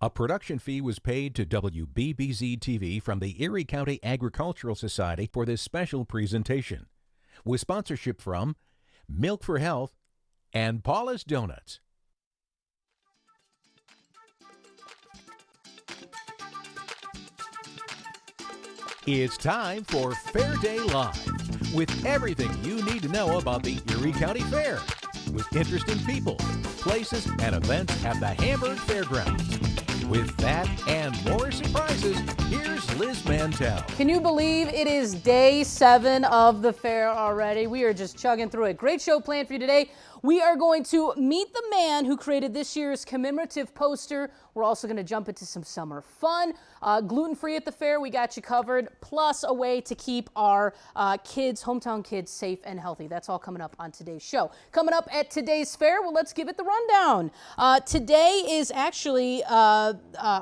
A production fee was paid to WBBZ-TV from the Erie County Agricultural Society for this special presentation, with sponsorship from Milk for Health and Paula's Donuts. It's time for Fair Day Live, with everything you need to know about the Erie County Fair, with interesting people, places, and events at the Hamburg Fairgrounds. With that and more surprises, here's Liz Mantell. Can you believe it is day 7 of the fair already? We are just chugging through it. Great show planned for you today. We are going to meet the man who created this year's commemorative poster. We're also going to jump into some summer fun. Gluten-free at the fair, we got you covered, plus a way to keep our hometown kids safe and healthy. That's all coming up on today's show. Coming up at today's fair, well, let's give it the rundown. Today is actually a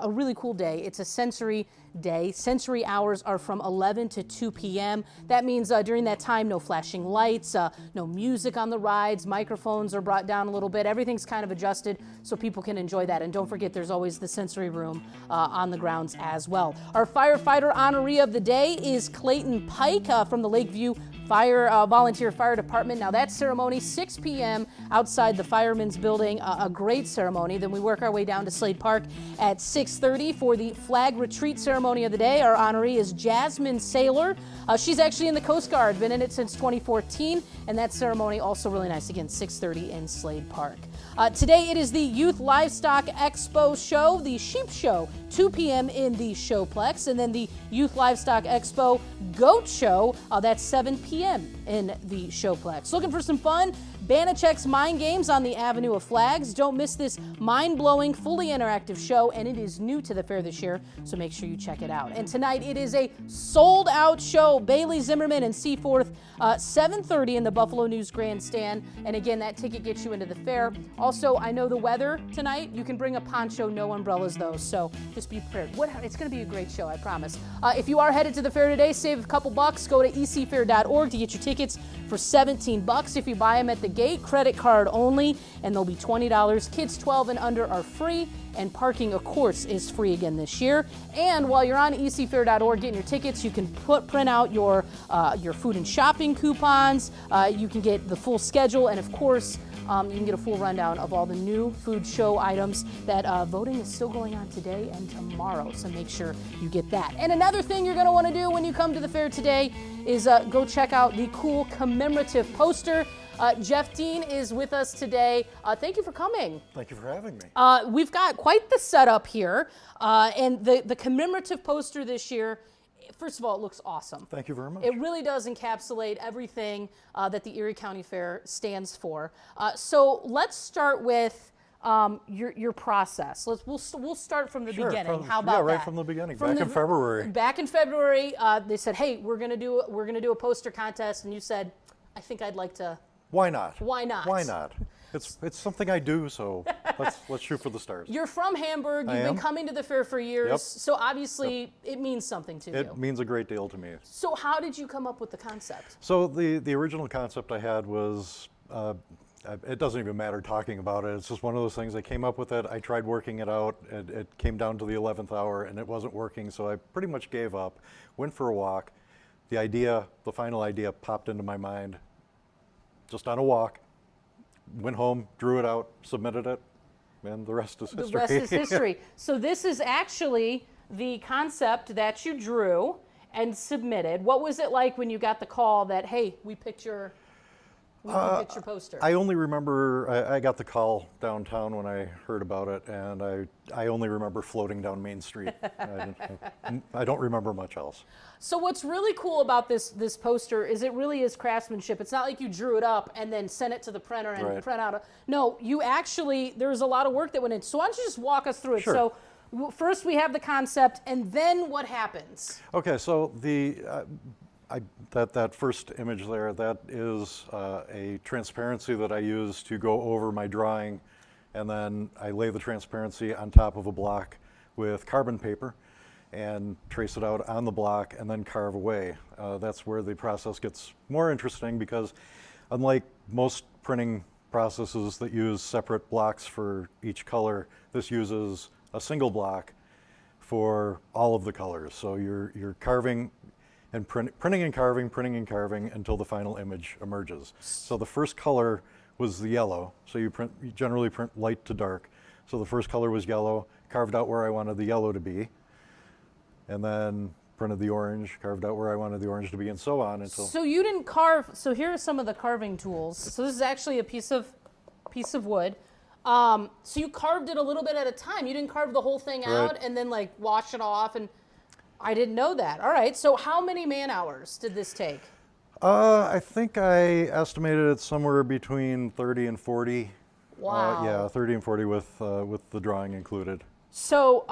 really cool day. It's a sensory day. Sensory hours are from 11 to 2 p.m. That means during that time, no flashing lights, no music on the rides, microphones are brought down a little bit. Everything's kind of adjusted so people can enjoy that. And don't forget, there's always the sensory room on the grounds as well. Our firefighter honoree of the day is Clayton Pike from the Lakeview Volunteer Fire Department. Now that ceremony, 6 p.m. outside the Firemen's Building, a great ceremony. Then we work our way down to Slade Park at 6:30 for the flag retreat ceremony of the day. Our honoree is Jasmine Saylor. She's actually in the Coast Guard, been in it since 2014, and that ceremony also really nice. Again, 6:30 in Slade Park. Today it is the Youth Livestock Expo show, the Sheep Show, 2 p.m. in the Showplex, and then the Youth Livestock Expo Goat Show, that's 7 p.m. in the Showplex. Looking for some fun? Banachek's Mind Games on the Avenue of Flags. Don't miss this mind-blowing, fully interactive show, and it is new to the fair this year, so make sure you check it out. And tonight it is a sold-out show. Bailey Zimmerman and Seaforth, 7:30 in the Buffalo News Grandstand, and again, that ticket gets you into the fair. Also, I know the weather tonight. You can bring a poncho, no umbrellas though, so just be prepared. It's going to be a great show, I promise. If you are headed to the fair today, save a couple bucks. Go to ecfair.org to get your tickets for $17. If you buy them at the gate, credit card only, and they'll be $20. Kids 12 and under are free, and parking, of course, is free again this year. And while you're on ecfair.org getting your tickets, you can print out your food and shopping coupons. You can get the full schedule, and of course, you can get a full rundown of all the new food show items. That voting is still going on today and tomorrow, so make sure you get that. And another thing you're going to want to do when you come to the fair today is go check out the cool commemorative poster. Jeff Dean is with us today. Thank you for coming. Thank you for having me. We've got quite the setup here, and the commemorative poster this year, first of all, it looks awesome. Thank you very much. It really does encapsulate everything that the Erie County Fair stands for. So let's start with your process. We'll start from the beginning. How about that? Yeah, right from the beginning. Back in February. Back in February, they said, "Hey, we're gonna do a poster contest," and you said, "I think I'd like to." Why not? Why not? Why not? It's something I do, so let's shoot for the stars. You're from Hamburg. You've been coming to the fair for years, Yep. so obviously it means something to you. It means a great deal to me. So how did you come up with the concept? So the original concept I had was, it doesn't even matter talking about it. It's just one of those things. I came up with it. I tried working it out. It came down to the 11th hour, and it wasn't working, so I pretty much gave up. Went for a walk. The final idea popped into my mind just on a walk. Went home, drew it out, submitted it, and the rest is history. The rest is history. So this is actually the concept that you drew and submitted. What was it like when you got the call that, hey, we picked your poster? I only remember, I got the call downtown when I heard about it, and I only remember floating down Main Street. I don't remember much else. So what's really cool about this poster is it really is craftsmanship. It's not like you drew it up and then sent it to the printer and print out no, you actually, there's a lot of work that went in. So why don't you just walk us through it? Sure. So first we have the concept, and then what happens? Okay, so that first image there, that is a transparency that I use to go over my drawing, and then I lay the transparency on top of a block with carbon paper and trace it out on the block and then carve away. That's where the process gets more interesting, because unlike most printing processes that use separate blocks for each color, this uses a single block for all of the colors. So you're carving and printing and carving until the final image emerges. So the first color was the yellow. So you generally print light to dark. So the first color was yellow, carved out where I wanted the yellow to be, and then printed the orange, carved out where I wanted the orange to be, and so on until. So you didn't carve. So here are some of the carving tools. So this is actually a piece of wood. So you carved it a little bit at a time. You didn't carve the whole thing out and then like wash it off. And I didn't know that. All right. So how many man hours did this take? I think I estimated it somewhere between 30 and 40. Wow. Yeah, 30 and 40 with the drawing included. So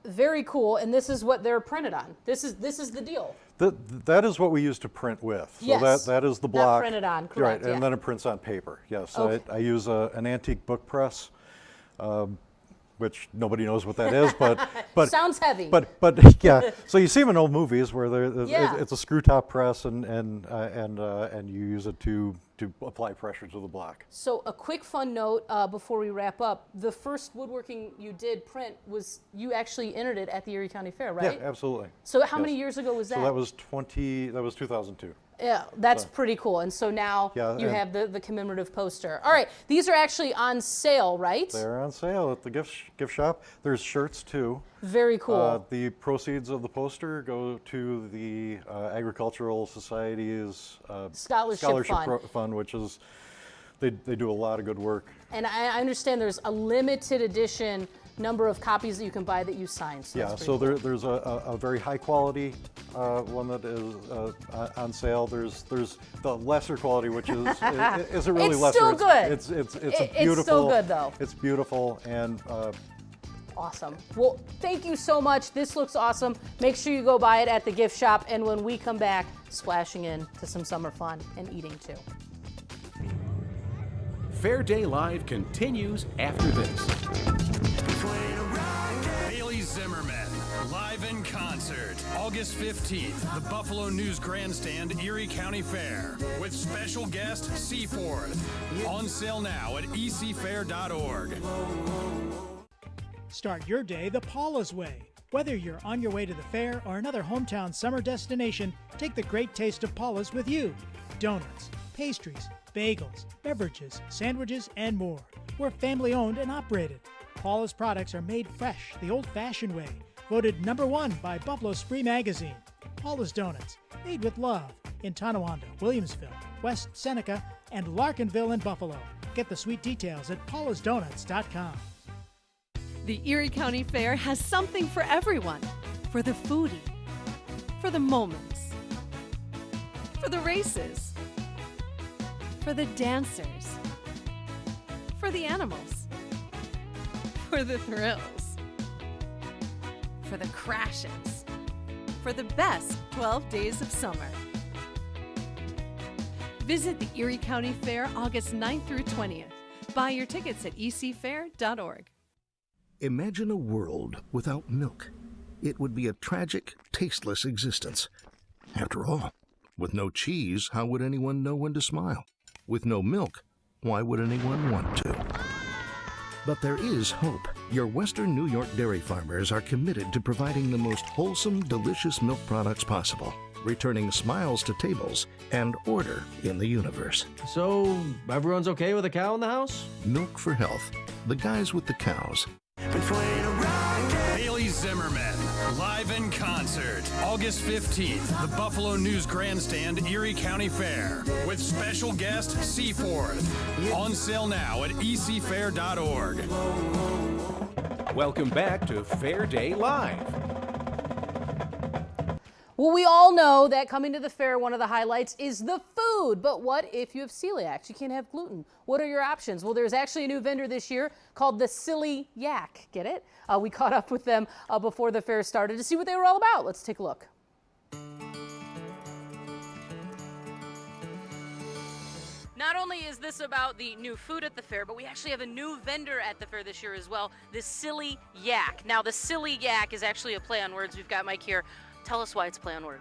very cool. And this is what they're printed on. This is the deal. That is what we use to print with. So Yes. that is the block. Not printed on, correct, Right, yeah. and then it prints on paper. Yes, so Okay. I use an antique book press, which nobody knows what that is, but Sounds heavy. But yeah, so you see them in old movies where Yeah. it's a screw top press and you use it to apply pressure to the block. So a quick fun note before we wrap up. The first woodworking you did print was, you actually entered it at the Erie County Fair, right? Yeah, absolutely. So how Yes. many years ago was that? So that was 2002. Yeah, that's pretty cool. And so now Yeah, you and- have the commemorative poster. All right, these are actually on sale, right? They're on sale at the gift shop. There's shirts too. Very cool. The proceeds of the poster go to the Agricultural Society's Scholarship Fund. Fund, which is, they do a lot of good work. And I understand there's a limited edition number of copies that you can buy that you sign. So Yeah, that's so pretty there's a very high quality one that is on sale. There's the lesser quality, which is isn't really It's lesser. still good. It's It's beautiful. still good, though. It's beautiful and. Awesome. Well, thank you so much. This looks awesome. Make sure you go buy it at the gift shop. And when we come back, splashing in to some summer fun and eating too. Fair Day Live continues after this. Bailey Zimmerman, live in concert, August 15th, the Buffalo News Grandstand, Erie County Fair, with special guest Seaforth. On sale now at ecfair.org. Start your day the Paula's way. Whether you're on your way to the fair or another hometown summer destination, take the great taste of Paula's with you. Donuts, pastries, bagels, beverages, sandwiches, and more. We're family owned and operated. Paula's products are made fresh, the old-fashioned way. Voted #1 by Buffalo Spree Magazine. Paula's Donuts, made with love, in Tonawanda, Williamsville, West Seneca, and Larkinville in Buffalo. Get the sweet details at paulasdonuts.com. The Erie County Fair has something for everyone. For the foodie, for the moments, for the races, for the dancers, for the animals, for the thrills, for the crashes, for the best 12 days of summer. Visit the Erie County Fair August 9th through 20th. Buy your tickets at ecfair.org. Imagine a world without milk. It would be a tragic, tasteless existence. After all, with no cheese, how would anyone know when to smile? With no milk, why would anyone want to? But there is hope. Your Western New York dairy farmers are committed to providing the most wholesome, delicious milk products possible, returning smiles to tables and order in the universe. So, everyone's okay with a cow in the house? Milk for Health. The guys with the cows. Bailey Zimmerman, live in concert, August 15th, the Buffalo News Grandstand, Erie County Fair, with special guest Seaforth. On sale now at ecfair.org. Welcome back to Fair Day Live. Well, we all know that coming to the fair, one of the highlights is the food. But what if you have celiac? You can't have gluten. What are your options? Well, there's actually a new vendor this year called the Silly Yak. Get it? We caught up with them before the fair started to see what they were all about. Let's take a look. Not only is this about the new food at the fair, but we actually have a new vendor at the fair this year as well, the Silly Yak. Now, the Silly Yak is actually a play on words. We've got Mike here. Tell us why it's a play on word.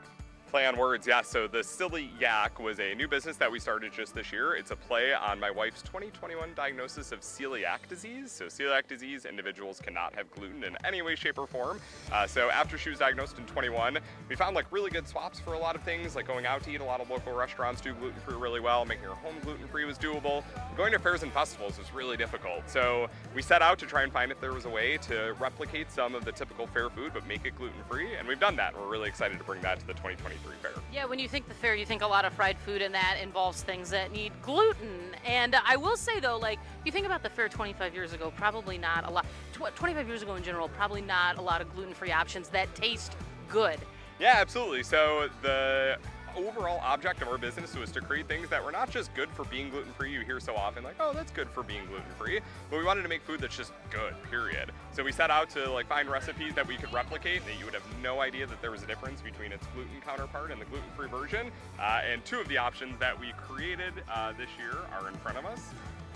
Play on words, yeah. So the Silly Yak was a new business that we started just this year. It's a play on my wife's 2021 diagnosis of celiac disease. So celiac disease, individuals cannot have gluten in any way, shape, or form. So after she was diagnosed in 21, we found like really good swaps for a lot of things, like going out to eat. A lot of local restaurants do gluten-free really well. Making her home gluten-free was doable. Going to fairs and festivals was really difficult. So we set out to try and find if there was a way to replicate some of the typical fair food, but make it gluten-free. And we've done that. We're really excited to bring that to the 2023 fair. Yeah, when you think the fair, you think a lot of fried food, and that involves things that need gluten. And I will say though, like, if you think about the fair 25 years ago, probably not a lot, 25 years ago in general, probably not a lot of gluten-free options that taste good. Yeah, absolutely. So the overall object of our business was to create things that were not just good for being gluten-free. You hear so often like, oh, that's good for being gluten-free, but we wanted to make food that's just good, period. So we set out to like find recipes that we could replicate, that you would have no idea that there was a difference between its gluten counterpart and the gluten-free version. And two of the options that we created this year are in front of us.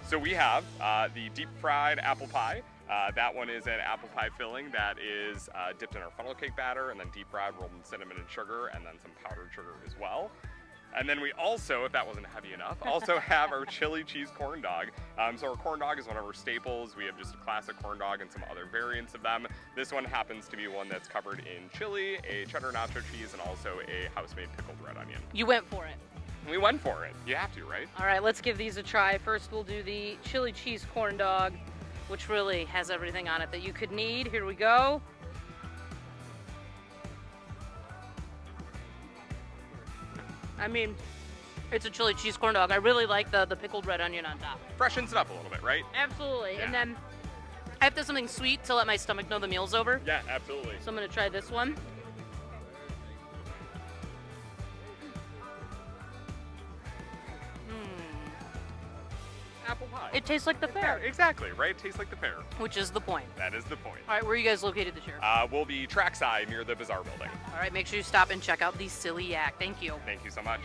So we have the deep fried apple pie. That one is an apple pie filling that is dipped in our funnel cake batter and then deep fried, rolled in cinnamon and sugar, and then some powdered sugar as well. And then we also, if that wasn't heavy enough, also have our chili cheese corn dog. So our corn dog is one of our staples. We have just a classic corn dog and some other variants of them. This one happens to be one that's covered in chili, a cheddar nacho cheese, and also a house-made pickled red onion. You went for it. We went for it. You have to, right? All right, let's give these a try. First, we'll do the chili cheese corn dog, which really has everything on it that you could need. Here we go. I mean, it's a chili cheese corn dog. I really like the pickled red onion on top. Freshens it up a little bit, right? Absolutely. Yeah. And then I have to have something sweet to let my stomach know the meal's over. Yeah, absolutely. So I'm gonna try this one. Apple pie. It tastes like the fair. Yeah, exactly, right? It tastes like the fair. Which is the point. That is the point. All right, where are you guys located this year? We'll be trackside near the Bazaar building. All right, make sure you stop and check out the Silly Yak. Thank you. Thank you so much.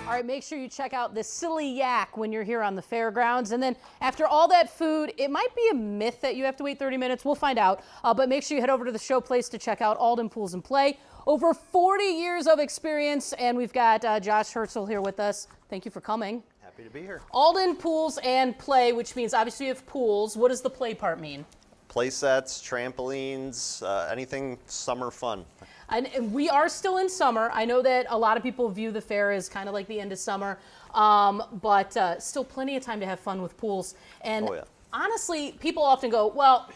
All right, make sure you check out the Silly Yak when you're here on the fairgrounds. And then after all that food, it might be a myth that you have to wait 30 minutes. We'll find out. But make sure you head over to the show place to check out Alden Pools and Play. Over 40 years of experience, and we've got Josh Herzl here with us. Thank you for coming. Happy to be here. Alden Pools and Play, which means obviously you have pools. What does the play part mean? Play sets, trampolines, anything summer fun. And we are still in summer. I know that a lot of people view the fair as kind of like the end of summer, but still plenty of time to have fun with pools. And Oh, yeah. honestly, people often go, well,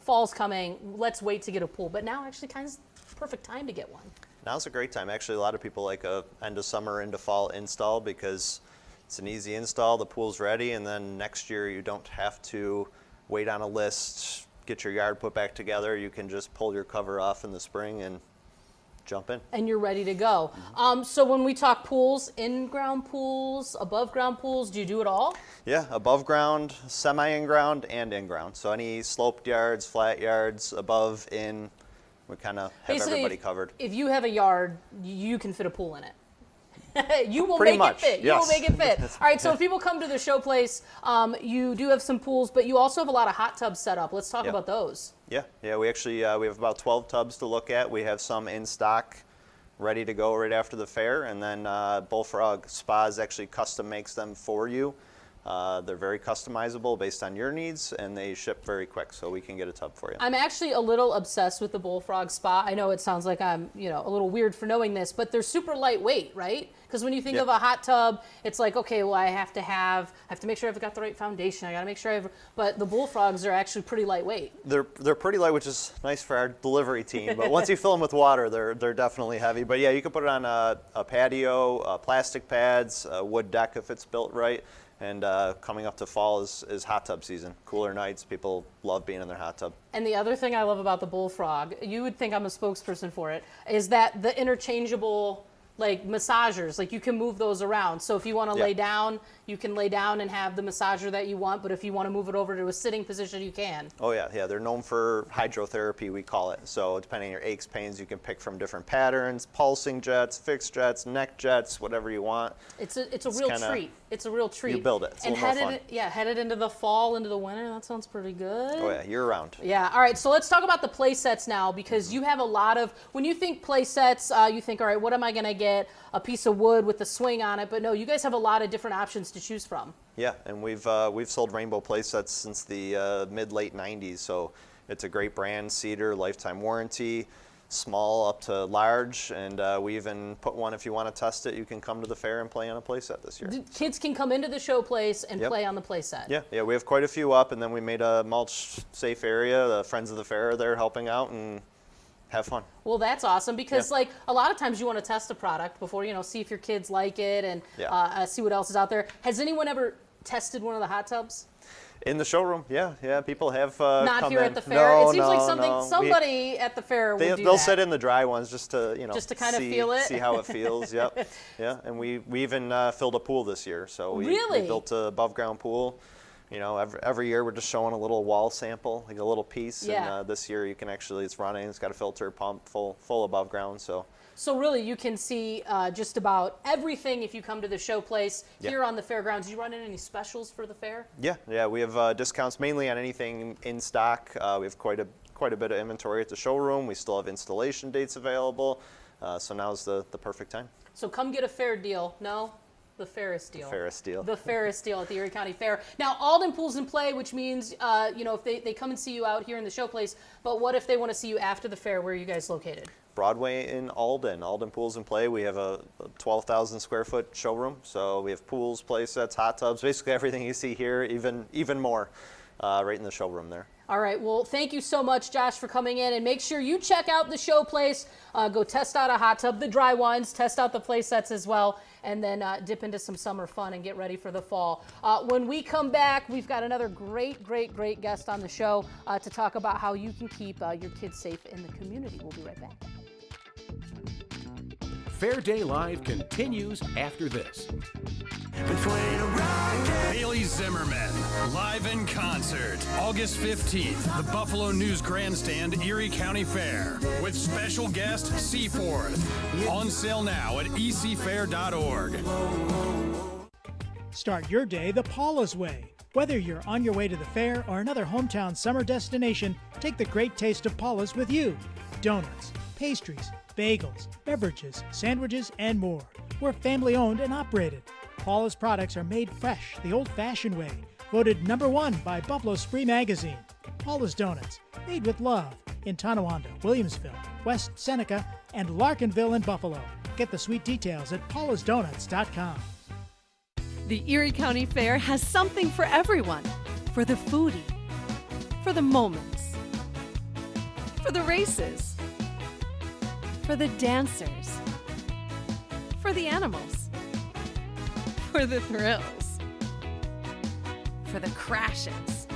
fall's coming, let's wait to get a pool. But now actually kind of perfect time to get one. Now's a great time. Actually, a lot of people like a end of summer, into fall install because it's an easy install, the pool's ready, and then next year you don't have to wait on a list, get your yard put back together. You can just pull your cover off in the spring and jump in. And you're ready to go. So when we talk pools, in-ground pools, above-ground pools, do you do it all? Yeah, above ground, semi-in-ground, and in-ground. So any sloped yards, flat yards, above, in, we kind of have Basically, everybody covered. If you have a yard, you can fit a pool in it. You will Pretty make much, it fit. yes. You will make it fit. All right, so if people come to the show place, you do have some pools, but you also have a lot of hot tubs set up. Let's talk Yep. about those. Yeah, we actually we have about 12 tubs to look at. We have some in stock, ready to go right after the fair, and then Bullfrog Spas actually custom makes them for you. They're very customizable based on your needs, and they ship very quick, so we can get a tub for you. I'm actually a little obsessed with the Bullfrog Spa. I know it sounds like I'm, a little weird for knowing this, but they're super lightweight, right? Because when you think Yeah. of a hot tub, it's like, okay, well, I have to make sure I've got the right foundation. I got to make sure but the Bullfrogs are actually pretty lightweight. They're pretty light, which is nice for our delivery team. But once you fill them with water, they're definitely heavy. But yeah, you can put it on a patio, plastic pads, a wood deck if it's built right. And coming up to fall is hot tub season. Cooler nights, people love being in their hot tub. And the other thing I love about the Bullfrog, you would think I'm a spokesperson for it, is that the interchangeable massagers, you can move those around. So if you want to Yeah. lay down, you can lay down and have the massager that you want, but if you want to move it over to a sitting position, you can. Oh yeah, they're known for hydrotherapy, we call it. So depending on your aches, pains, you can pick from different patterns, pulsing jets, fixed jets, neck jets, whatever you want. It's a real treat. It's a real treat. You build it. It's a little more fun. Headed into the fall, into the winter. That sounds pretty good. Oh yeah, year round. Yeah. All right. So let's talk about the play sets now, because you have a lot of. When you think play sets, you think, all right, what am I going to get? A piece of wood with a swing on it. But no, you guys have a lot of different options to choose from. Yeah, and we've sold rainbow play sets since the mid-late 90s. So it's a great brand, cedar, lifetime warranty. Small up to large, and we even put one, if you want to test it, you can come to the fair and play on a play set this year. Kids can come into the show place and Yep. play on the play set. Yeah, we have quite a few up, and then we made a mulch safe area. The Friends of the Fair are there helping out and have fun. Well, that's awesome, because like a lot of times you want to test a product before, see if your kids like it and see what else is out there. Has anyone ever tested one of the hot tubs? In the showroom, yeah, people have Not come here in. at the fair. No, it seems like no. somebody at the fair would do that. They'll sit in the dry ones just to just to kind of feel it, see how it feels. Yep, yeah. And we even filled a pool this year, so we built an above ground pool. Every year we're just showing a little wall sample, like a little piece. Yeah. And this year you can actually, it's running. It's got a filter pump, full above ground. So really, you can see just about everything if you come to the show place here on the fairgrounds. Do you run in any specials for the fair? Yeah. We have discounts mainly on anything in stock. We have quite a bit of inventory at the showroom. We still have installation dates available. So now's the perfect time. So come get a fair deal. No? The Ferris deal. The Ferris deal. The Ferris deal at the Erie County Fair. Now, Alden Pool's in play, which means, if they come and see you out here in the show place, but what if they want to see you after the fair? Where are you guys located? Broadway in Alden. Alden Pool's in play. We have a 12,000 square foot showroom. So we have pools, play sets, hot tubs, basically everything you see here, even more, right in the showroom there. All right. Well, thank you so much, Josh, for coming in. And make sure you check out the show place. Go test out a hot tub, the dry ones, test out the play sets as well, and then dip into some summer fun and get ready for the fall. When we come back, we've got another great guest on the show to talk about how you can keep your kids safe in the community. We'll be right back. Fair Day Live continues after this. Bailey Zimmerman, live in concert, August 15th, the Buffalo News Grandstand, Erie County Fair, with special guest Seaforth. On sale now at ecfair.org. Start your day the Paula's way. Whether you're on your way to the fair or another hometown summer destination, take the great taste of Paula's with you. Donuts, pastries, bagels, beverages, sandwiches, and more. We're family owned and operated. Paula's products are made fresh, the old-fashioned way. Voted #1 by Buffalo Spree Magazine. Paula's Donuts, made with love. In Tonawanda, Williamsville, West Seneca, and Larkinville in Buffalo. Get the sweet details at paulasdonuts.com. The Erie County Fair has something for everyone. For the foodie, for the moments, for the races, for the dancers, for the animals, for the thrills, for the crashes,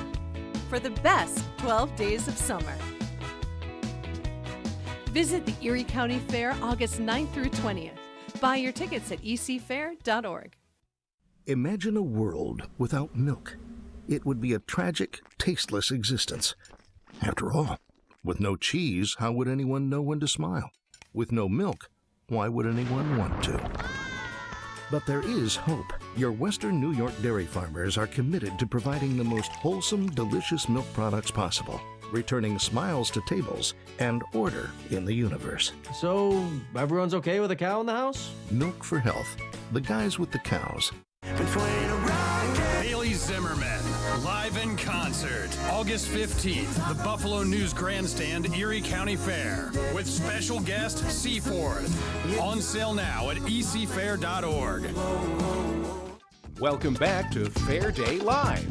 for the best 12 days of summer. Visit the Erie County Fair August 9th through 20th. Buy your tickets at ecfair.org. Imagine a world without milk. It would be a tragic, tasteless existence. After all, with no cheese, how would anyone know when to smile? With no milk, why would anyone want to? But there is hope. Your Western New York dairy farmers are committed to providing the most wholesome, delicious milk products possible, returning smiles to tables and order in the universe. So, everyone's okay with a cow in the house? Milk for Health. The guys with the cows. Bailey Zimmerman, live in concert, August 15th, the Buffalo News Grandstand, Erie County Fair, with special guest Seaforth. On sale now at ecfair.org. Welcome back to Fair Day Live.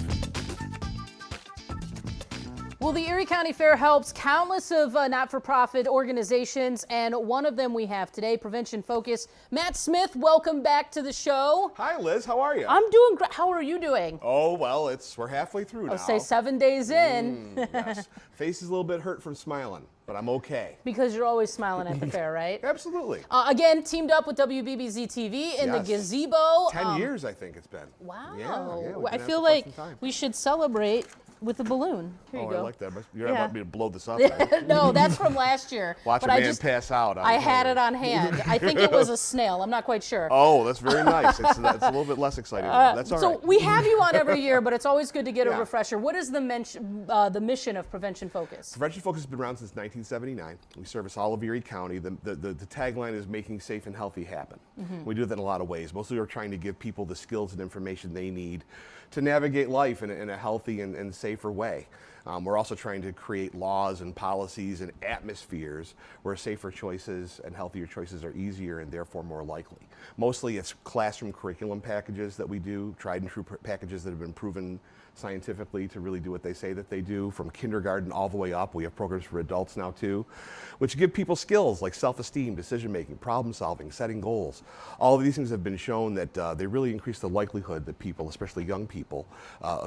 Well, the Erie County Fair helps countless of not-for-profit organizations, and one of them we have today, Prevention Focus. Matt Smith, welcome back to the show. Hi, Liz. How are you? I'm doing great. How are you doing? Oh, well, we're halfway through now. I'll say 7 days in. Yes. Face is a little bit hurt from smiling, but I'm okay. Because you're always smiling at the fair, right? Absolutely. Again, teamed up with WBBZ-TV in the gazebo. 10 years, I think it's been. Wow. Yeah, I feel like we should celebrate with the balloon. Here you Oh, go. I like that. You're Yeah. not about me to blow this up. Right? No, that's from last year. Watch but a I man just, pass out. I had it on hand. I think it was a snail. I'm not quite sure. Oh, that's very nice. It's a little bit less exciting. That's all so right. we have you on every year, but it's always good to get a Yeah. refresher. What is the mission of Prevention Focus? Prevention Focus has been around since 1979. We service all of Erie County. The tagline is making safe and healthy happen. We do that in a lot of ways. Mostly we're trying to give people the skills and information they need to navigate life in a healthy and safer way. We're also trying to create laws and policies and atmospheres where safer choices and healthier choices are easier and therefore more likely. Mostly it's classroom curriculum packages that we do, tried and true packages that have been proven scientifically to really do what they say that they do, from kindergarten all the way up. We have programs for adults now too, which give people skills like self-esteem, decision-making, problem-solving, setting goals. All of these things have been shown that they really increase the likelihood that people, especially young people,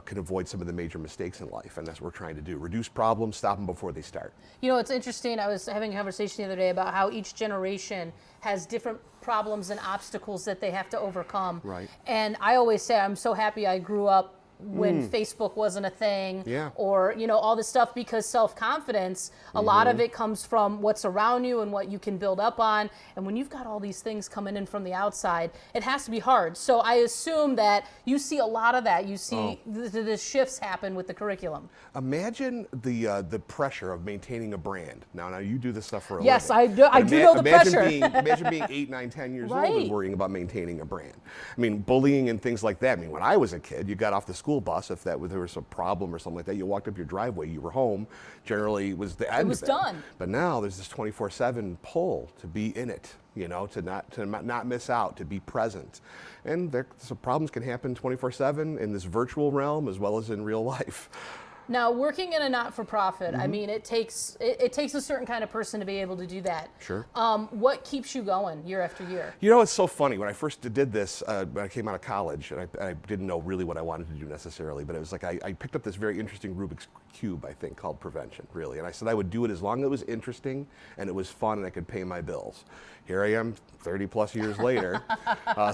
can avoid some of the major mistakes in life, and that's what we're trying to do. Reduce problems, stop them before they start. You know, it's interesting. I was having a conversation the other day about how each generation has different problems and obstacles that they have to overcome. Right. And I always say I'm so happy I grew up when Facebook wasn't a thing, Yeah. or all this stuff, because self-confidence, a lot of it comes from what's around you and what you can build up on. And when you've got all these things coming in from the outside, it has to be hard. So I assume that you see a lot of that. You see the shifts happen with the curriculum. Imagine the pressure of maintaining a brand. Now you do this stuff for a Yes, living. I do know the pressure. Imagine being 8, 9, 10 years old Right. and worrying about maintaining a brand. I mean, bullying and things like that. I mean, when I was a kid, you got off the school bus, if there was a problem or something like that, you walked up your driveway, you were home. Generally, it was the end was of it. done. But now there's this 24/7 pull to be in it, to not miss out, to be present. And so problems can happen 24/7 in this virtual realm as well as in real life. Now, working in a not-for-profit, I mean, it takes a certain kind of person to be able to do that. Sure. What keeps you going year after year? You know, it's so funny. When I first did this, when I came out of college, and I didn't know really what I wanted to do necessarily, but it was like I picked up this very interesting Rubik's Cube, I think, called Prevention, really. And I said I would do it as long as it was interesting and it was fun and I could pay my bills. Here I am 30 plus years later,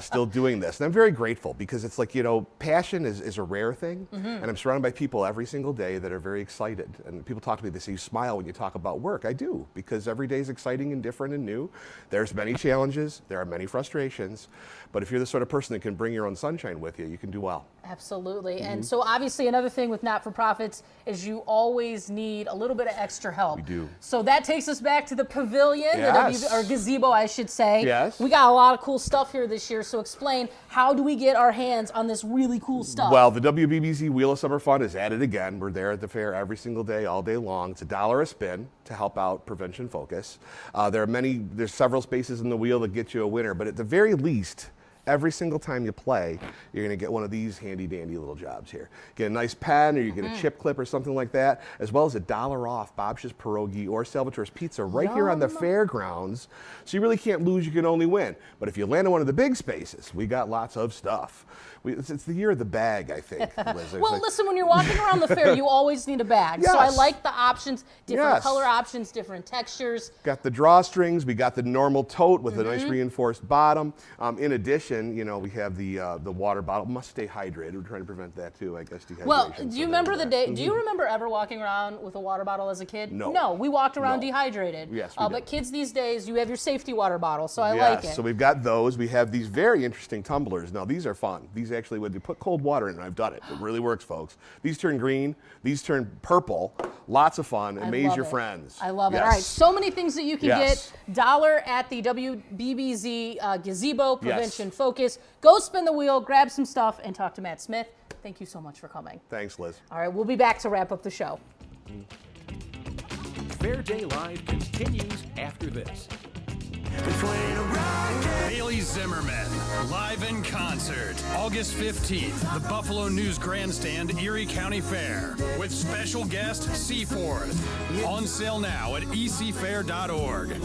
still doing this. And I'm very grateful because it's like, passion is a rare thing. And I'm surrounded by people every single day that are very excited. And people talk to me, they say, you smile when you talk about work. I do, because every day is exciting and different and new. There's many challenges, there are many frustrations. But if you're the sort of person that can bring your own sunshine with you, you can do well. Absolutely. And so obviously another thing with not-for-profits is you always need a little bit of extra help. We do. So that takes us back to the pavilion, Yes. or gazebo, I should say. Yes. We got a lot of cool stuff here this year. So explain, how do we get our hands on this really cool stuff? Well, the WBBZ Wheel of Summer Fun is at it again. We're there at the fair every single day, all day long. It's $1 a spin to help out Prevention Focus. There's several spaces in the wheel that get you a winner, but at the very least, every single time you play, you're going to get one of these handy dandy little jobs here. Get a nice pen, or you get a chip clip or something like that, as well as $1 off Bob's Pierogi or Salvatore's Pizza right here on the fairgrounds. So you really can't lose, you can only win. But if you land in one of the big spaces, we got lots of stuff. It's the year of the bag, I think, Liz. Well, listen, when you're walking around the fair, you always need a bag. So I Yes. like the options, different Yes. color options, different textures. Got the drawstrings, we got the normal tote with a nice reinforced bottom. In addition, we have the water bottle. Must stay hydrated. We're trying to prevent that too, I guess, dehydration. Well, do so you remember the there's day? Do you remember ever walking around with a water bottle as a kid? No. No, we walked around No. dehydrated. Yes, we But did. kids these days, you have your safety water bottle, so I Yes, like it. so we've got those. We have these very interesting tumblers. Now, these are fun. These actually, when you put cold water in, and I've done it. It really works, folks. These turn green. These turn purple. Lots of fun. Amaze love your it. friends. I love it. Yes. All right, so many things that you can Yes. get. $1 at the WBBZ Gazebo Prevention Focus. Go spin the wheel, grab some stuff, and talk to Matt Smith. Thank you so much for coming. Thanks, Liz. All right, we'll be back to wrap up the show. Fair Day Live continues after this. Haley Zimmerman, live in concert, August 15th, the Buffalo News Grandstand, Erie County Fair, with special guest Seaforth. On sale now at ecfair.org.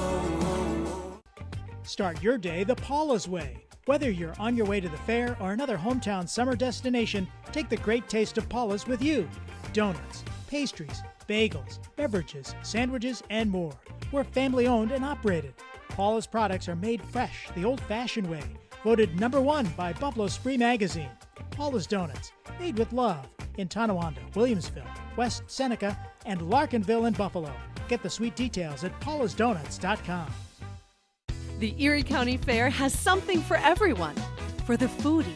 Start your day the Paula's way. Whether you're on your way to the fair or another hometown summer destination, take the great taste of Paula's with you. Donuts, pastries, bagels, beverages, sandwiches, and more. We're family owned and operated. Paula's products are made fresh, the old-fashioned way. Voted #1 by Buffalo Spree Magazine. Paula's Donuts, made with love. in Tonawanda, Williamsville, West Seneca, and Larkinville in Buffalo. Get the sweet details at paulasdonuts.com. The Erie County Fair has something for everyone. For the foodie,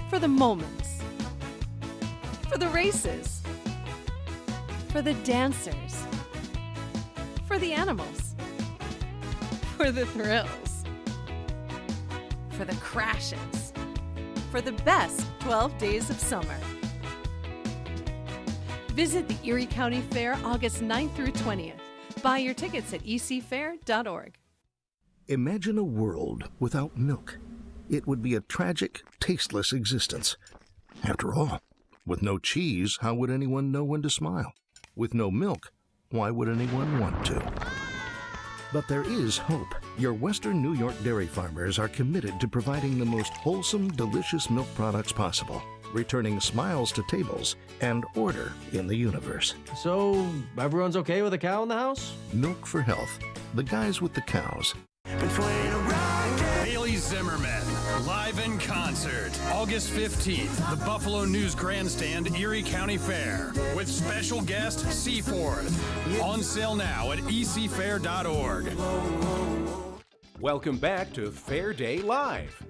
for the moments, for the races, for the dancers, for the animals, for the thrills, for the crashes, for the best 12 days of summer. Visit the Erie County Fair August 9th through 20th. Buy your tickets at ecfair.org. Imagine a world without milk. It would be a tragic, tasteless existence. After all, with no cheese, how would anyone know when to smile? With no milk, why would anyone want to? But there is hope. Your Western New York dairy farmers are committed to providing the most wholesome, delicious milk products possible, returning smiles to tables and order in the universe. So, everyone's okay with a cow in the house? Milk for Health. The guys with the cows. Bailey Zimmerman, live in concert, August 15th, the Buffalo News Grandstand, Erie County Fair, with special guest Seaforth. On sale now at ecfair.org. Welcome back to Fair Day Live.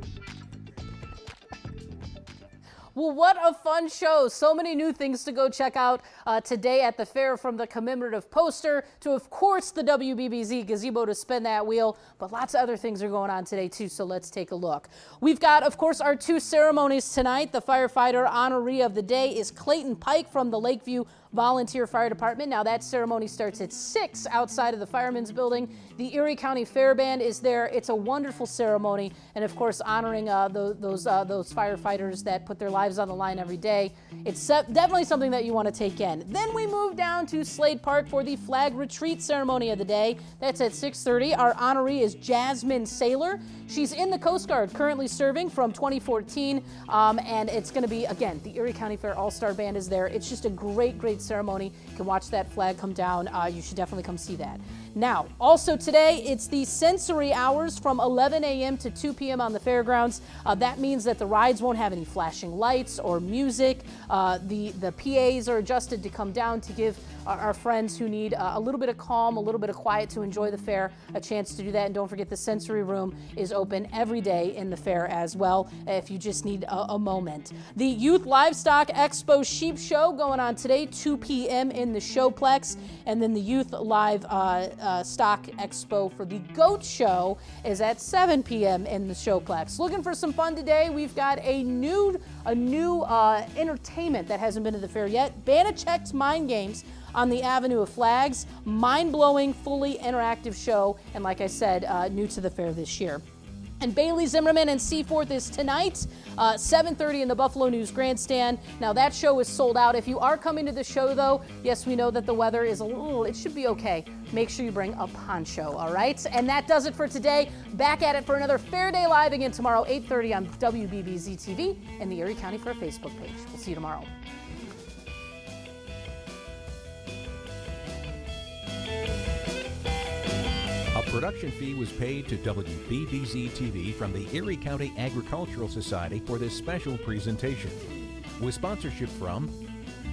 Well, what a fun show. So many new things to go check out today at the fair, from the commemorative poster to, of course, the WBBZ gazebo to spin that wheel. But lots of other things are going on today, too, so let's take a look. We've got, of course, our two ceremonies tonight. The firefighter honoree of the day is Clayton Pike from the Lakeview Volunteer Fire Department. Now, that ceremony starts at 6 outside of the Firemen's Building. The Erie County Fair Band is there. It's a wonderful ceremony, and of course, honoring those firefighters that put their lives on the line every day. It's definitely something that you want to take in. Then we move down to Slade Park for the flag retreat ceremony of the day. That's at 6:30. Our honoree is Jasmine Saylor. She's in the Coast Guard, currently serving from 2014, and it's going to be, again, the Erie County Fair All-Star Band is there. It's just a great, great ceremony. You can watch that flag come down. You should definitely come see that. Now, also today, it's the sensory hours from 11 a.m. to 2 p.m. on the fairgrounds. That means that the rides won't have any flashing lights or music. The PAs are adjusted to come down to give our friends who need a little bit of calm, a little bit of quiet to enjoy the fair a chance to do that. And don't forget, the sensory room is open every day in the fair as well, if you just need a moment. The Youth Livestock Expo Sheep Show going on today, 2 p.m. in the Showplex. And then the Youth Live Stock Expo for the Goat Show is at 7 p.m. in the Showplex. Looking for some fun today, we've got a new entertainment that hasn't been to the fair yet. Banachek's Mind Games on the Avenue of Flags. Mind-blowing, fully interactive show, and like I said, new to the fair this year. And Bailey Zimmerman and Seaforth is tonight, 7:30 in the Buffalo News Grandstand. Now, that show is sold out. If you are coming to the show, though, yes, we know that the weather is it should be okay. Make sure you bring a poncho, all right? And that does it for today. Back at it for another Fair Day Live again tomorrow, 8:30 on WBBZ-TV and the Erie County Fair Facebook page. We'll see you tomorrow. A production fee was paid to WBBZ-TV from the Erie County Agricultural Society for this special presentation, with sponsorship from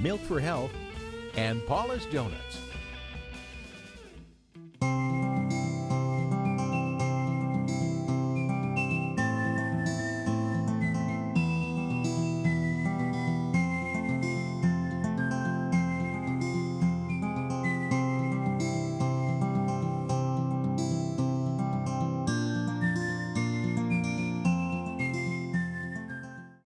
Milk for Health and Paula's Donuts.